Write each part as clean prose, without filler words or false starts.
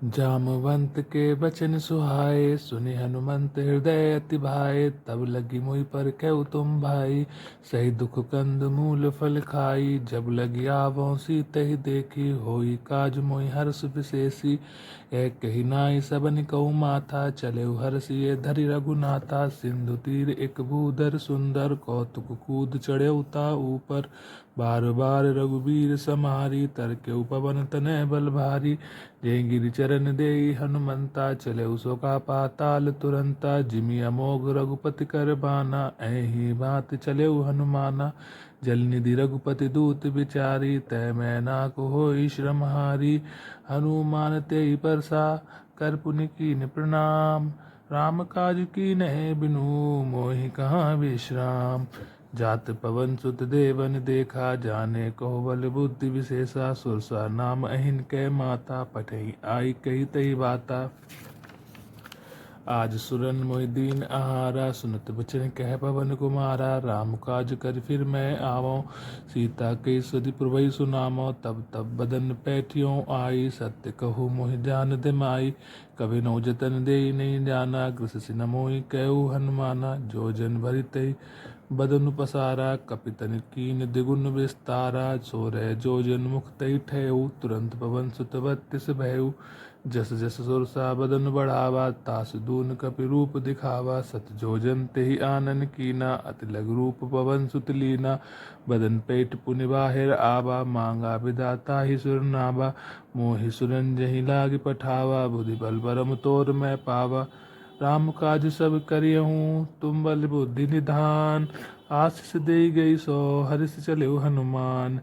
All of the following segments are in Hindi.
जामवंत के बचन सुहाए, सुनि हनुमंत हृदय अति भाए। तब लगी मुहि पर कहु तुम भाई, सही दुख कंद मूल फल खाई। जब लगी आवों सीतहि देखी, होई काज मोहि हर्ष विशेषी। एक कही नाई सबन कहु माथा, चले हर्षिए धरि रघुनाथा। सिंधु तीर एक भूधर सुंदर, कौतुक कूद चढ़े ता ऊपर। बार बार रघुबीर समारी, तरके पवन तनय बल भारी। जय गिरि चरण देई हनुमंता, चले सो का पाताल तुरंता। जिमि अमोघ रघुपति कर बाना, ऐहि बात चले हनुमाना। जल निधि रघुपति दूत बिचारी, तय मैं नाक होई श्रम हारी। हनुमान तेहि परसा, कर पुनि कीन प्रणाम। राम काज कीन्हे बिनु, मोहि कहाँ विश्राम। जात पवन सुत देवन देखा, जाने कहो बल बुद्धि विशेषा। सुरसा नाम अहिन कै माता, पठई आई कही तही बाता। आज सुरन मोहि दीन आहारा, सुनत बचन कह पवन कुमारा। राम काज कर फिर मैं आवो, सीता के सदि प्रभु सुनामो। तब तब बदन पैठियों आई, सत्य कहूँ मोहि जान दे माई। कभी नो जतन दे नहीं जाना, ग्रस न मोहि कहु हनुमाना। जो जन भरि तहि बदनु पसारा, कपितन कीन द्विगुण विस्तारा। सो रह जो जन मुख तहि ठहु, तुरंत पवन सुत बत्तिस भयउ। जस जस सुरसा बदन बढ़ावा, तास दून कपि रूप दिखावा। सत जो जन तेहि आनन कीना, अति लघु रूप पवन सुत लीना। बदन पेट पुनि बाहिर आवा, मांगा विधाता ही सुर नावा। मोहि सुरन जहि लाग पठावा, बुद्धि बल परम तोर मैं पावा। राम काज सब करियहूँ, तुम बल बुद्धि निधान। आशीष दे गई सो हर्ष चले हनुमान।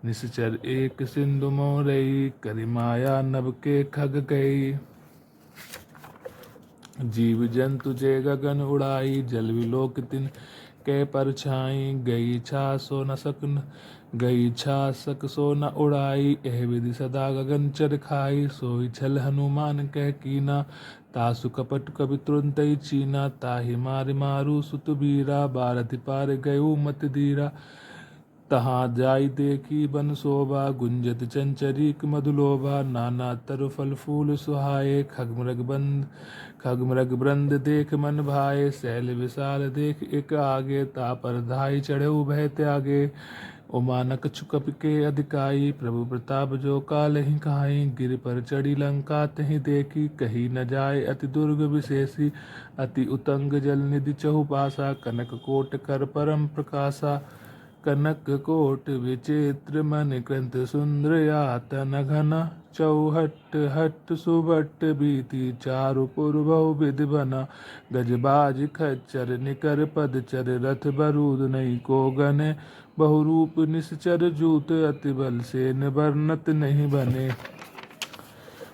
निश्चर एक सिंधु मोरई, करि माया नभ के खग गई। जीव जंतु जे गगन उड़ाई, जल विलोक तिन कै परछाई। गई छा सो न सकन, गई छा सक सो न उड़ाई। एह विधि सदा गगन चर खाई, सोई छल हनुमान कह कीना। तासु कपट कवि तुरंतई चीना, ताहि मार मारू सुत बीरा। बारति पार गयो मत धीरा, तहाँ जाई देखी बन शोभा। गुंजत चंचरीक मधुलोभा, नाना तरु फल फूल सुहाए। खग मृग ब्रंद देख मन भाए, शैल विशाल देख एक आगे। तापर धाई चढ़े भय त्यागे, उमानक छुकप के अधिकाई। प्रभु प्रताप जो कालहि कहाई, गिर पर चढ़ी लंका तहि देखी। कही न जाय अति दुर्ग विशेषी, अति उतंग जल निधि चहुपासा। कनक कोट कर परम प्रकाशा, कनक कोट विचित्र मन कृंत सुंदर यातन घना। चौहट हट सुबट बीती, चारु पुर बहु विधि बना। गजबाज खच्चर निकर पदचर, रथ बरूद नहीं को गने। बहुरूप निश्चर जूत, अति बल सेन बरनत नहीं बने।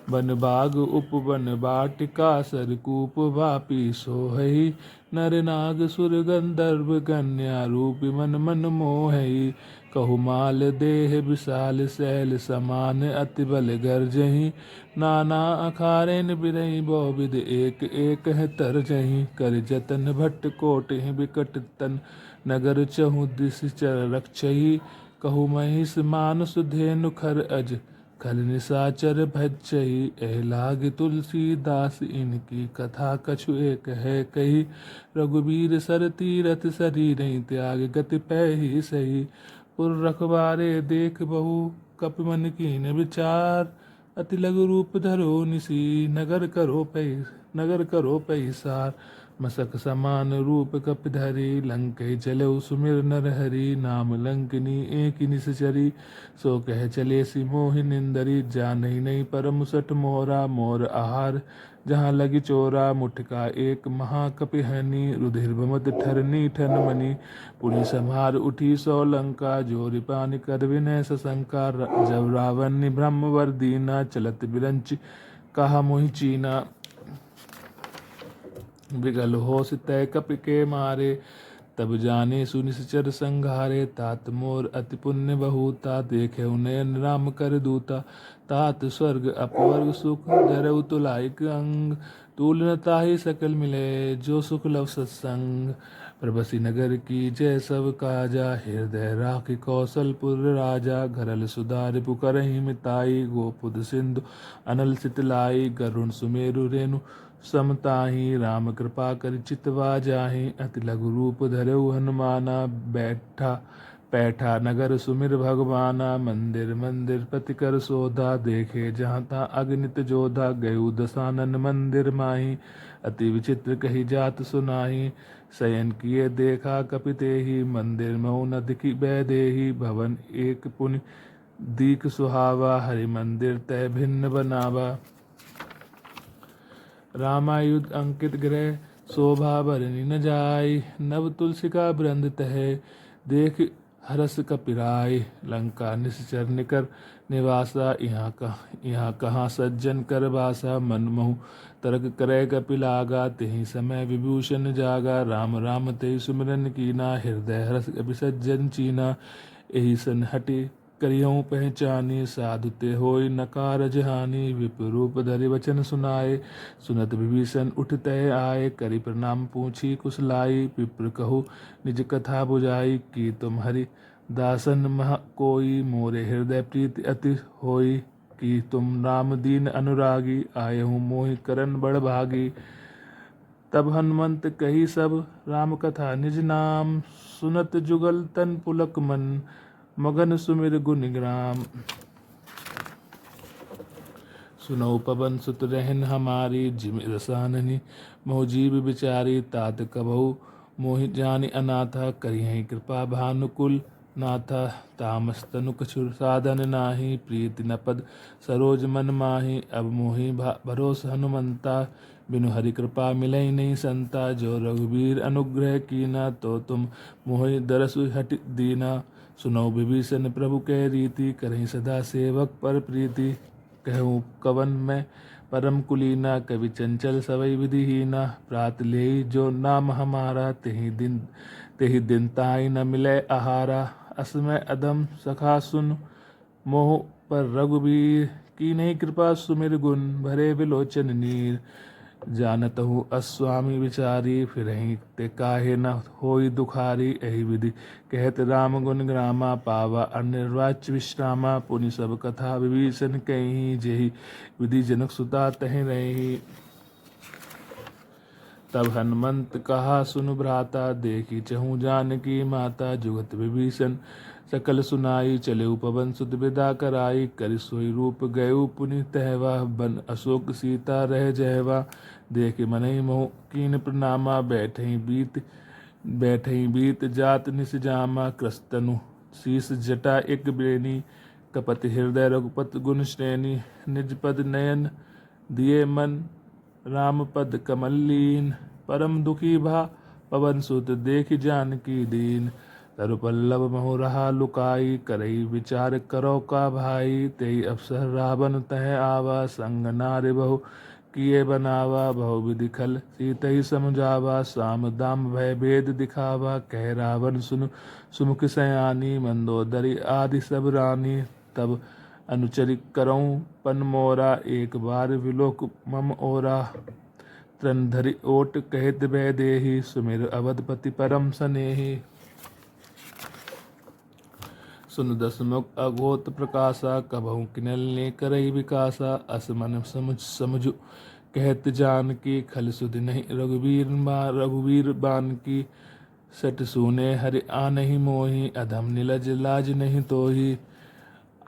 बन बाग उपवन बाटिका, सरकूप वापी सोहई। नर नाग सुर गंधर्व कन्या, रूप मन मन मोहई। कहुमाल देह विशाल, शैल समान अति बल गर्जही। नाना अखारेन बिरही, बहुविध एक एक है तरजही। कर जतन भट्ट कोट बिकट तन, नगर चहु दिस चर रक्षही। कहु महिष मानुष धेनु खर अज, खल निशाचर भज्जही। एह लाग तुलसीदास, इनकी कथा कछु एक है कही। रघुबीर सर तीरथ शरीरहि, त्याग गति पैही सही। पुर रखवारे देख बहु, कपि मन कीन विचार। अति लघु रूप धरो निसी, नगर करो पैसार। मसक समान रूप कपिधरि, लंकै चलऊ सुमिर नर हरि। नाम लंकिनी एक निश्चरी, सो कह चले सी मोहि निंदरी। जानहि नहीं परम सठ मोरा, मोर आहार जहाँ लगी चोरा। मुठका एक महाकपिहनि, रुधिर भमत ठरनी ठन मनी। पुनि संहार उठी सौ लंका, जोरि पानि कर विनय सशंका। जब रावण नि ब्रह्म वर दीना, चलत बिरंच कहा मोहि चीना। बिगल होश तय कपि के मारे, तब जाने सुनिश्चर संघारे। तात मोर अति पुण्य बहुता, देखे नयन राम कर दूता। तात स्वर्ग अपवर्ग सुख, धरऊ तुलाइक अंग। तूल न ताहि सकल मिले, जो सुख लव सत्संग। प्रभसी नगर की जय सब काजा, हृदय राखि कौशलपुर राजा। घरल सुधार पुकरहि मिताई, गोपुद सिंधु अनल सितलाई। गरुण सुमेरु रेणु समताही, राम कृपा कर चितवा जाहि। अति लघु रूप धरऊ हनुमाना, बैठा पैठा नगर सुमिर भगवाना। मंदिर मंदिर पति कर सोधा, देखे जहाँ ता अगणित जोधा। गयु दसानन मंदिर माही, अति विचित्र कही जात सुनाही। शयन किए देखा कपितेहि, मंदिर मऊ न दिखि बैदेही। भवन एक पुनि दीख सुहावा, हरि मंदिर तय भिन्न बनावा। रामायुध अंकित ग्रह, शोभा बरनी न जाय। नव तुलसी का वृंद तह, देख हरस कपिराय। लंका निश्चर निकर निवासा, यहाँ कहाँ सज्जन कर बासा। मन महु तर्क करे कपिलागा, तेहि समय विभूषण जागा। राम राम तेहि सुमिरन कीना, हृदय हरस कपि सज्जन चीना। एहि सन हटि करियहु पहचानी, साधु ते होय न कारज हानि। विप्र रूप धरि वचन सुनाए, सुनत विभीषण उठ तय आए। करि प्रणाम पूछी कुशलाई, विप्र कहु निज कथा बुझाई। कि तुम हरि दासन मह कोई, मोरे हृदय प्रीति अति होई। कि तुम राम दीन अनुरागी, आए हूँ मोहि करन बड़ भागी। तब हनुमंत कही सब राम कथा निज नाम, सुनत जुगल तन पुलक मन, मगन सुमिर गुणग्राम। सुनौ पवन सुत रहन हमारी, जिम रसाननि मोह जीव बिचारी। तात कबहु मोहि जानि अनाथा, करिहै कृपा भानुकुल नाथा। तामस तनु कछु साधन नाही, प्रीति न पद सरोज मन माही। अब मोहि भरोस हनुमंता, बिनु हरि कृपा मिलै नहीं संता। जो रघुबीर अनुग्रह कीना, तो तुम मोहि दरसु हटि दीना। सुनौ विभीषण प्रभु कह रीति, करहि सदा सेवक पर प्रीति। कहूँ कवन मैं परम कुलीना, कवि चंचल सवै विधिहीना। प्रात लेई जो नाम हमारा, तेहि दिन ताई न मिलै आहारा। असमय अधम सखा सुन, मोह पर रघुबीर। की नहीं कृपा सुमिर गुण, भरे विलोचन नीर। जानतहु अस्वामी विचारी, फिरहि ते काहे न होई दुखारी। एहि विधि कहत राम गुण ग्रामा, पावा अनिर्वाच्य विश्रामा। पुनि सब कथा विभीषण कही, जेहि विधि जनक सुता तहि रही। तब हनुमंत कहा सुनु भ्राता, देखी चहु जानकी माता। जुगत विभीषण सकल सुनाई, चलेउ पवन सुत विदा कराई। करि सोई रूप गयउ पुनि तहवा, बन अशोक सीता रह जहवा। देख मनहि मोह कीन प्रणामा, बैठई बीत जात निस जामा। कृस्तनु शीस जटा एक बेनी, कपति हृदय रघुपत गुण श्रेणी। निज पद नयन दिए मन, राम पद कमल लीन। परम दुखी भा पवन सुत, देख जानकी दीन। तरु पल्लव महु रहा लुकाई, करई विचार करो का भाई। तेई अवसर रावण तह आवा, संग नारि बहु किए बनावा। बहु विधि खल सीतहि समझावा, साम दाम भय भेद दिखावा। कह रावण सुनु सुमुख सयानी, मंदोदरी आदि सब रानी। तब अनुचरि करऊँ पन मोरा, एक बार विलोक मम ओरा। तृण धरि ओट कहत भय देहि, सुमिर अवधपति परम सनेहि। सुन दस मुख अघोत प्रकाशा, कबहु किनल ने करई विकासा। अस मन समुझ कहत जानकी, खल सुधि नहीं रघुवीर बानकी। सट सूने हरि आनहि मोहि, अधम निलज लाज नहीं तोहि।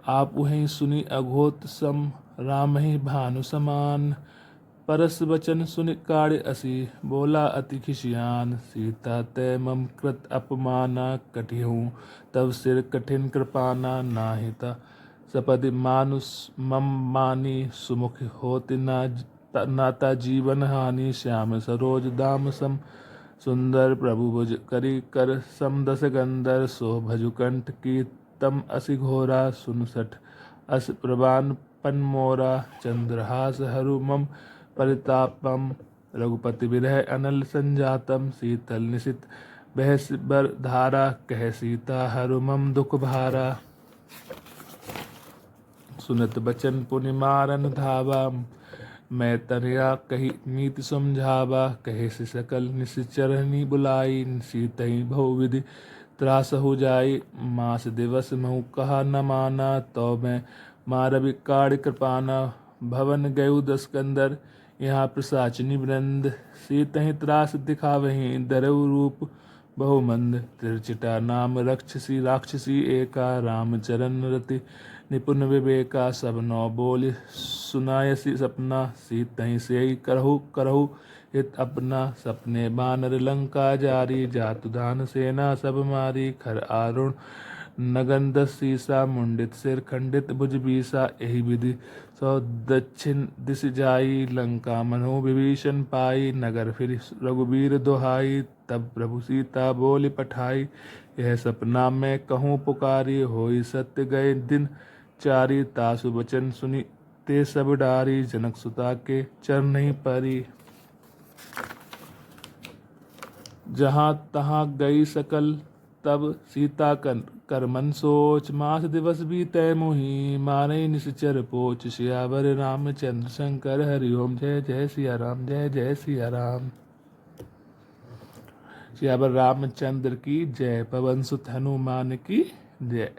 आप वहीं सुनि अघोत सम, राम ही भानु समान। परस वचन सुनि काढ़ असी, बोला अति खिसियान। सीता तै मम कृत अपमाना, कटिहूँ तब सिर कठिन कृपाना। नाहिता सपदि मानुष मम मानी, सुमुख होति नाता जीवन हानि। श्याम सरोज दाम सम सुंदर, प्रभु भुज करी कर सम दस गंधर। सो भजु कंठ की तम असि घोरा, सुनसठ अस प्रवान पन मोरा। चंद्रहास हरु मम परितापम, रघुपति विरह अनल संजातम। शीतल निशित बहस बर धारा, कह सीता हरु मम दुख भारा। सुनत बचन पुनि मारन धावा, मैं तनया कही नीति समझावा, कहे से सकल निश्चरनी बुलाई, सीतही बहुविधि त्रास हो जाई, मास दिवस महु कहा न माना, तो मैं मारवि काड़ कृपाना, भवन गयु दस्कंदर, यहाँ प्रसाचनी वृंद, सीतहि त्रास दिखावहीं, दरऊ रूप बहुमंद, त्रिचिटा नाम रक्षसी राक्षसी एका, रामचरण रति निपुण विवेका, सब नौ बोल सुनायसी सपना, सीतहि से करहु करहु हित अपना, सपने बानर लंका जारी, जातु दान सेना सब मारी, खर आरुण नगन दस सीसा, मुंडित सिर खंडित भुज बीसा, यही विधि सौ दक्षिण दिश जाई, लंका मनो विभीषण पाई, नगर फिर रघुबीर दोहाई, तब प्रभु सीता बोली पठाई, यह सपना मैं कहूँ पुकारी, होई सत्य गए दिन चारी, तासु वचन सुनी ते सब डारी, जनक सुता के चरण नहीं परी। जहाँ तहाँ गई सकल तब सीता कर मन सोच, मास दिवस बीतै मोहि, मारई निश्चर पोच, सियावर रामचंद्र शंकर हरि ओम, जय जय सिया राम, जय जय सिया राम। सियावर रामचंद्र की जय, पवन सुत हनुमान की जय।